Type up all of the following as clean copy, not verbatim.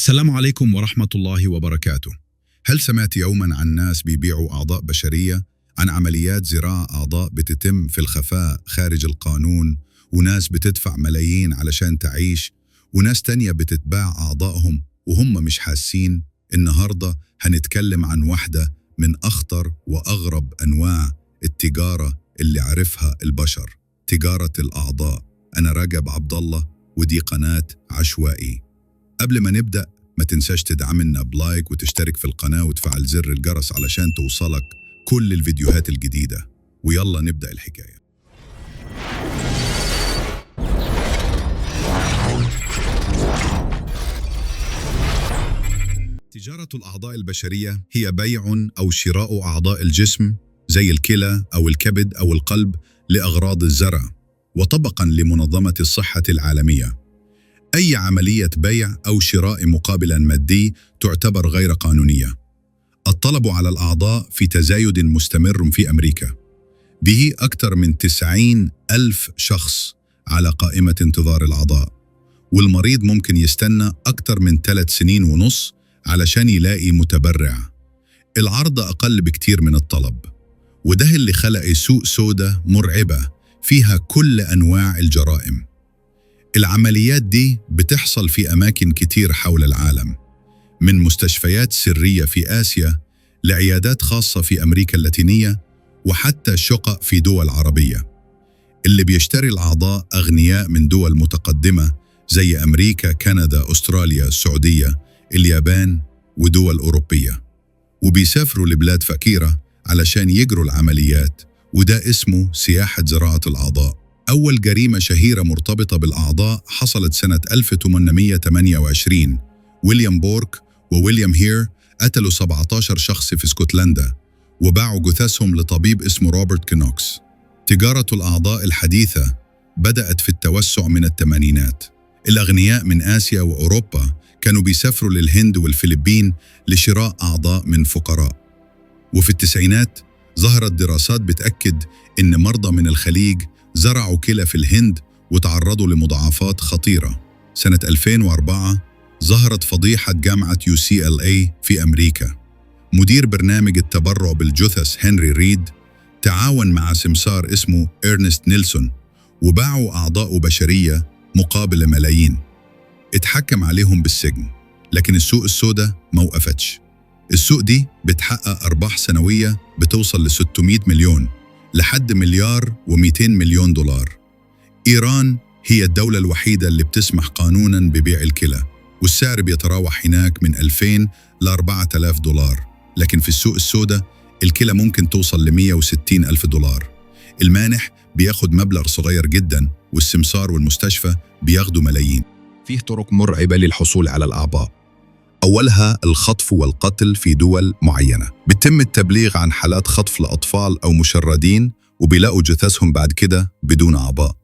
السلام عليكم ورحمة الله وبركاته. هل سمعت يوما عن ناس بيبيعوا أعضاء بشرية؟ عن عمليات زراعة أعضاء بتتم في الخفاء خارج القانون، وناس بتدفع ملايين علشان تعيش، وناس تانية بتتباع أعضائهم وهم مش حاسين. النهاردة هنتكلم عن واحدة من أخطر وأغرب أنواع التجارة اللي عرفها البشر، تجارة الأعضاء. أنا رجب عبد الله، ودي قناة عشوائي. قبل ما نبدأ ما تنساش تدعمنا بلايك وتشترك في القناة وتفعل زر الجرس علشان توصلك كل الفيديوهات الجديدة. ويلا نبدأ الحكاية. تجارة الأعضاء البشرية هي بيع أو شراء أعضاء الجسم زي الكلى أو الكبد أو القلب لأغراض الزرع، وطبقاً لمنظمة الصحة العالمية أي عملية بيع أو شراء مقابلاً مادي تعتبر غير قانونية. الطلب على الأعضاء في تزايد مستمر في أمريكا، به أكثر من 90,000 شخص على قائمة انتظار الأعضاء، والمريض ممكن يستنى أكثر من 3 سنين ونص علشان يلاقي متبرع. العرض أقل بكتير من الطلب، وده اللي خلق سوق سودة مرعبة فيها كل أنواع الجرائم. العمليات دي بتحصل في أماكن كتير حول العالم، من مستشفيات سرية في آسيا لعيادات خاصة في أمريكا اللاتينية، وحتى شقق في دول عربية. اللي بيشتري الأعضاء أغنياء من دول متقدمة زي أمريكا، كندا، أستراليا، السعودية، اليابان ودول أوروبية، وبيسافروا لبلاد فقيرة علشان يجروا العمليات، وده اسمه سياحة زراعة الأعضاء. أول جريمة شهيرة مرتبطة بالأعضاء حصلت سنة 1828. ويليام بورك وويليام هير قتلوا 17 شخص في اسكتلندا، وباعوا جثثهم لطبيب اسمه روبرت كنوكس. تجارة الأعضاء الحديثة بدأت في التوسع من الثمانينات. الأغنياء من آسيا وأوروبا كانوا بيسافروا للهند والفلبين لشراء أعضاء من فقراء. وفي التسعينات ظهرت دراسات بتأكد إن مرضى من الخليج زرعوا كلى في الهند وتعرضوا لمضاعفات خطيرة. سنة 2004 ظهرت فضيحة جامعة UCLA في أمريكا. مدير برنامج التبرع بالجثث هنري ريد تعاون مع سمسار اسمه إرنست نيلسون، وباعوا أعضاء بشرية مقابل ملايين. اتحكم عليهم بالسجن، لكن السوق السوداء ما وقفتش. السوق دي بتحقق أرباح سنوية بتوصل ل 600 مليون لحد $1,200,000,000. إيران هي الدولة الوحيدة اللي بتسمح قانوناً ببيع الكلى، والسعر بيتراوح هناك من $2,000 ل $4,000، لكن في السوق السوداء الكلى ممكن توصل ل $160,000. المانح بياخد مبلغ صغير جداً، والسمسار والمستشفى بياخدوا ملايين. فيه طرق مرعبة للحصول على الأعضاء. أولها الخطف والقتل في دول معينة. بيتم التبليغ عن حالات خطف لأطفال أو مشردين، وبيلاقوا جثثهم بعد كده بدون أعضاء.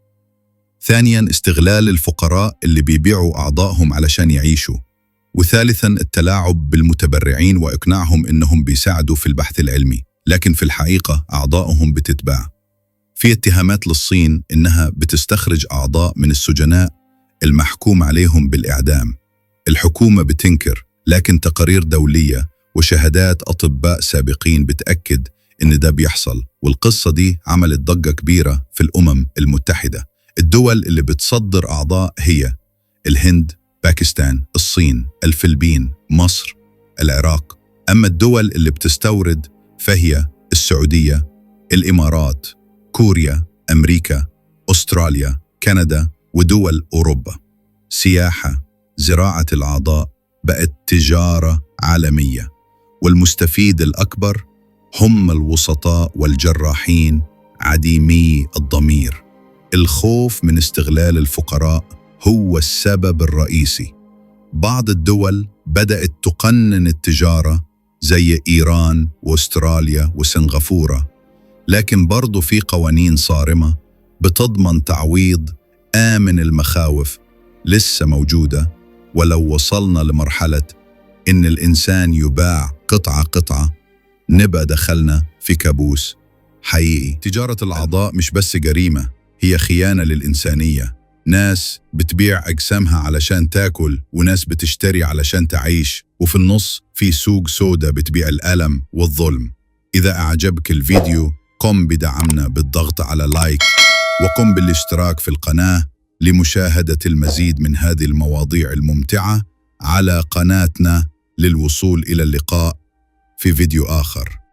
ثانياً استغلال الفقراء اللي بيبيعوا أعضائهم علشان يعيشوا. وثالثاً التلاعب بالمتبرعين وإقناعهم إنهم بيساعدوا في البحث العلمي، لكن في الحقيقة أعضائهم بتتباع. في اتهامات للصين إنها بتستخرج أعضاء من السجناء المحكوم عليهم بالإعدام. الحكومة بتنكر، لكن تقارير دولية وشهادات أطباء سابقين بتأكد إن ده بيحصل. والقصة دي عملت ضجة كبيرة في الأمم المتحدة. الدول اللي بتصدر أعضاء هي الهند، باكستان، الصين، الفلبين، مصر، العراق. أما الدول اللي بتستورد فهي السعودية، الإمارات، كوريا، أمريكا، أستراليا، كندا ودول أوروبا. سياحة زراعة الأعضاء بقت تجارة عالمية، والمستفيد الأكبر هم الوسطاء والجراحين عديمي الضمير. الخوف من استغلال الفقراء هو السبب الرئيسي. بعض الدول بدأت تقنن التجارة زي إيران وأستراليا وسنغافورة، لكن برضو في قوانين صارمة بتضمن تعويض آمن. المخاوف لسه موجودة، ولو وصلنا لمرحلة إن الإنسان يباع قطعة قطعة نبقى دخلنا في كابوس حقيقي. تجارة الأعضاء مش بس جريمة، هي خيانة للإنسانية. ناس بتبيع أجسامها علشان تاكل، وناس بتشتري علشان تعيش، وفي النص في سوق سودا بتبيع الألم والظلم. إذا أعجبك الفيديو قم بدعمنا بالضغط على لايك، وقم بالاشتراك في القناة لمشاهدة المزيد من هذه المواضيع الممتعة على قناتنا. للوصول إلى اللقاء في فيديو آخر.